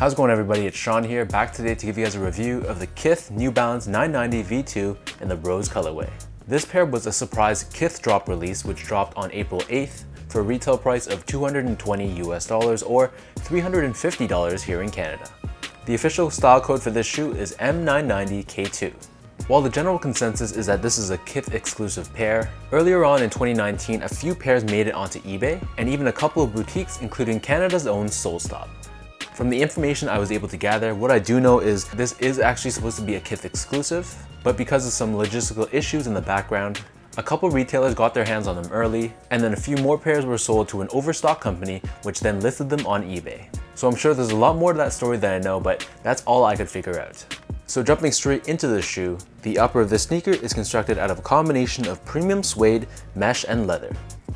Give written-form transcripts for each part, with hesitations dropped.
How's it going, everybody? It's Sean here, back today to give you guys a review of the Kith New Balance 990 V2 in the rose colorway. This pair was a surprise Kith drop release which dropped on April 8th for a retail price of $220 US or $350 here in Canada. The official style code for this shoe is M990K2. While the general consensus is that this is a Kith exclusive pair, earlier on in 2019 a few pairs made it onto eBay and even a couple of boutiques including Canada's own Insoles. From the information I was able to gather, what I do know is this is actually supposed to be a Kith exclusive, but because of some logistical issues in the background, a couple retailers got their hands on them early, and then a few more pairs were sold to an overstock company, which then listed them on eBay. So I'm sure there's a lot more to that story than I know, but that's all I could figure out. So jumping straight into the shoe, the upper of this sneaker is constructed out of a combination of premium suede, mesh, and leather.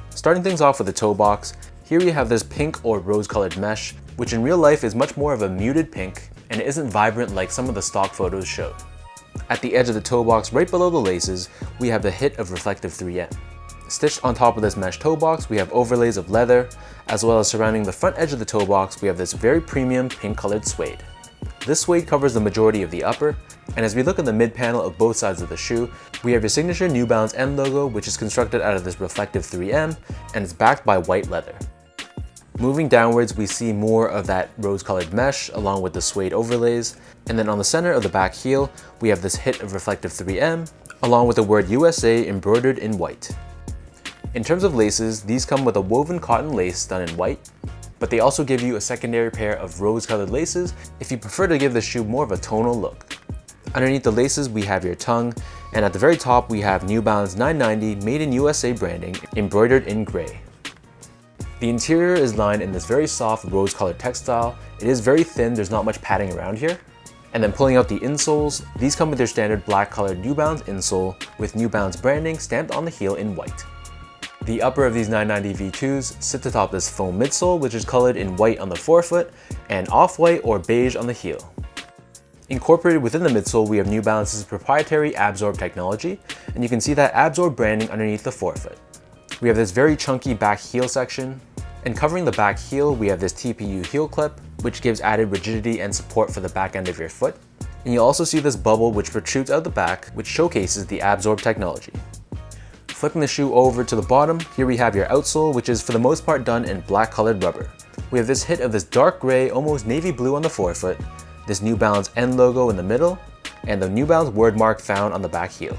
Starting things off with the toe box, here we have this pink or rose-colored mesh, which in real life is much more of a muted pink and it isn't vibrant like some of the stock photos showed. At the edge of the toe box, right below the laces, we have the hit of reflective 3M. Stitched on top of this mesh toe box, we have overlays of leather, as well as surrounding the front edge of the toe box, we have this very premium pink-colored suede. This suede covers the majority of the upper, and as we look at the mid panel of both sides of the shoe, we have your signature New Balance M logo, which is constructed out of this reflective 3M, and it's backed by white leather. Moving downwards, we see more of that rose-colored mesh along with the suede overlays, and then on the center of the back heel, we have this hit of reflective 3M, along with the word USA embroidered in white. In terms of laces, these come with a woven cotton lace done in white, but they also give you a secondary pair of rose-colored laces if you prefer to give the shoe more of a tonal look. Underneath the laces, we have your tongue, and at the very top, we have New Balance 990 Made in USA branding embroidered in gray. The interior is lined in this very soft rose-colored textile. It is very thin, there's not much padding around here. And then pulling out the insoles, these come with their standard black-colored New Balance insole with New Balance branding stamped on the heel in white. The upper of these 990 V2s sits atop this foam midsole, which is colored in white on the forefoot and off-white or beige on the heel. Incorporated within the midsole, we have New Balance's proprietary Absorb technology, and you can see that Absorb branding underneath the forefoot. We have this very chunky back heel section, and covering the back heel, we have this TPU heel clip, which gives added rigidity and support for the back end of your foot. And you'll also see this bubble which protrudes out the back, which showcases the Absorb technology. Flipping the shoe over to the bottom, here we have your outsole, which is for the most part done in black colored rubber. We have this hit of this dark gray, almost navy blue on the forefoot, this New Balance N logo in the middle, and the New Balance word mark found on the back heel.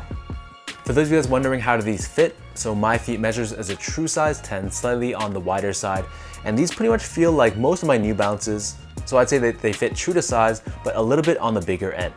For those of you guys wondering how do these fit, so my feet measures as a true size 10, slightly on the wider side, and these pretty much feel like most of my New Balances, so I'd say that they fit true to size, but a little bit on the bigger end.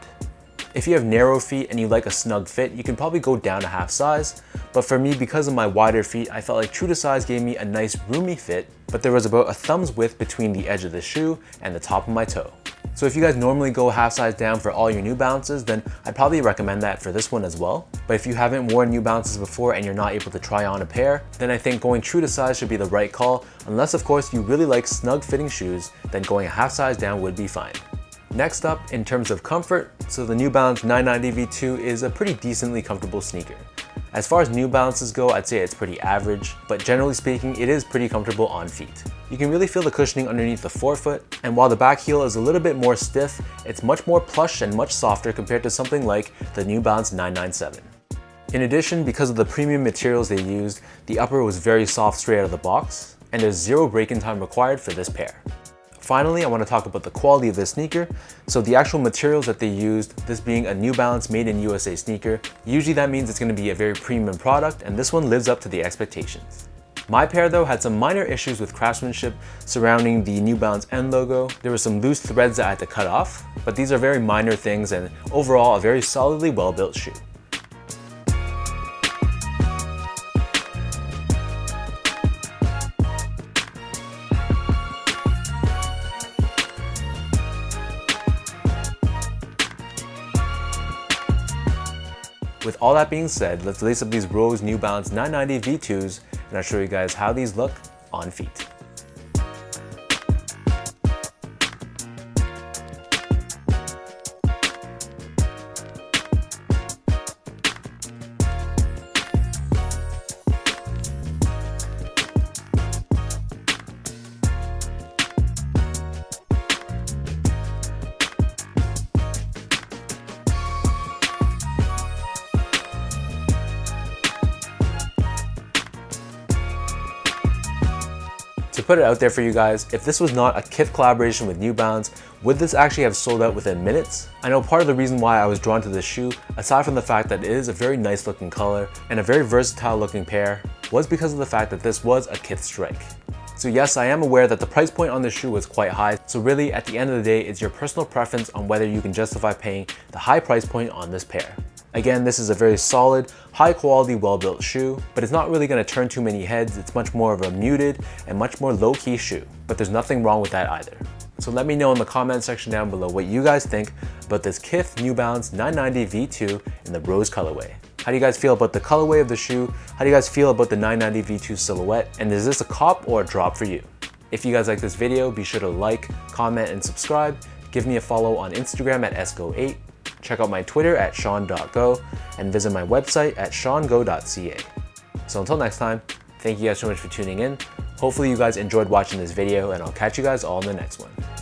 If you have narrow feet and you like a snug fit, you can probably go down a half size, but for me, because of my wider feet, I felt like true to size gave me a nice roomy fit, but there was about a thumb's width between the edge of the shoe and the top of my toe. So if you guys normally go half size down for all your New Balances, then I'd probably recommend that for this one as well. But if you haven't worn New Balances before and you're not able to try on a pair, then I think going true to size should be the right call, unless of course you really like snug fitting shoes, then going a half size down would be fine. Next up, in terms of comfort, so the New Balance 990 V2 is a pretty decently comfortable sneaker. As far as New Balances go, I'd say it's pretty average, but generally speaking, it is pretty comfortable on feet. You can really feel the cushioning underneath the forefoot, and while the back heel is a little bit more stiff, it's much more plush and much softer compared to something like the New Balance 997. In addition, because of the premium materials they used, the upper was very soft straight out of the box, and there's zero break-in time required for this pair. Finally, I want to talk about the quality of this sneaker. So the actual materials that they used, this being a New Balance Made in USA sneaker, usually that means it's going to be a very premium product, and this one lives up to the expectations. My pair though had some minor issues with craftsmanship surrounding the New Balance N logo. There were some loose threads that I had to cut off, but these are very minor things and overall a very solidly well-built shoe. With all that being said, let's lace up these rose New Balance 990 V2s and I'll show you guys how these look on feet. put it out there for you guys, if this was not a Kith collaboration with New Balance, would this actually have sold out within minutes? I know part of the reason why I was drawn to this shoe, aside from the fact that it is a very nice looking color and a very versatile looking pair, was because of the fact that this was a Kith strike. So yes, I am aware that the price point on this shoe was quite high, so really at the end of the day, it's your personal preference on whether you can justify paying the high price point on this pair. Again, this is a very solid, high quality, well-built shoe, but it's not really going to turn too many heads. It's much more of a muted and much more low-key shoe, but there's nothing wrong with that either. So let me know in the comment section down below what you guys think about this Kith New Balance 990 V2 in the rose colorway. How do you guys feel about the colorway of the shoe? How do you guys feel about the 990 V2 silhouette? And is this a cop or a drop for you? If you guys like this video, be sure to like, comment, and subscribe. Give me a follow on Instagram at sgo8. Check out my Twitter at sean.go and visit my website at seango.ca. So until next time, thank you guys so much for tuning in. Hopefully you guys enjoyed watching this video, and I'll catch you guys all in the next one.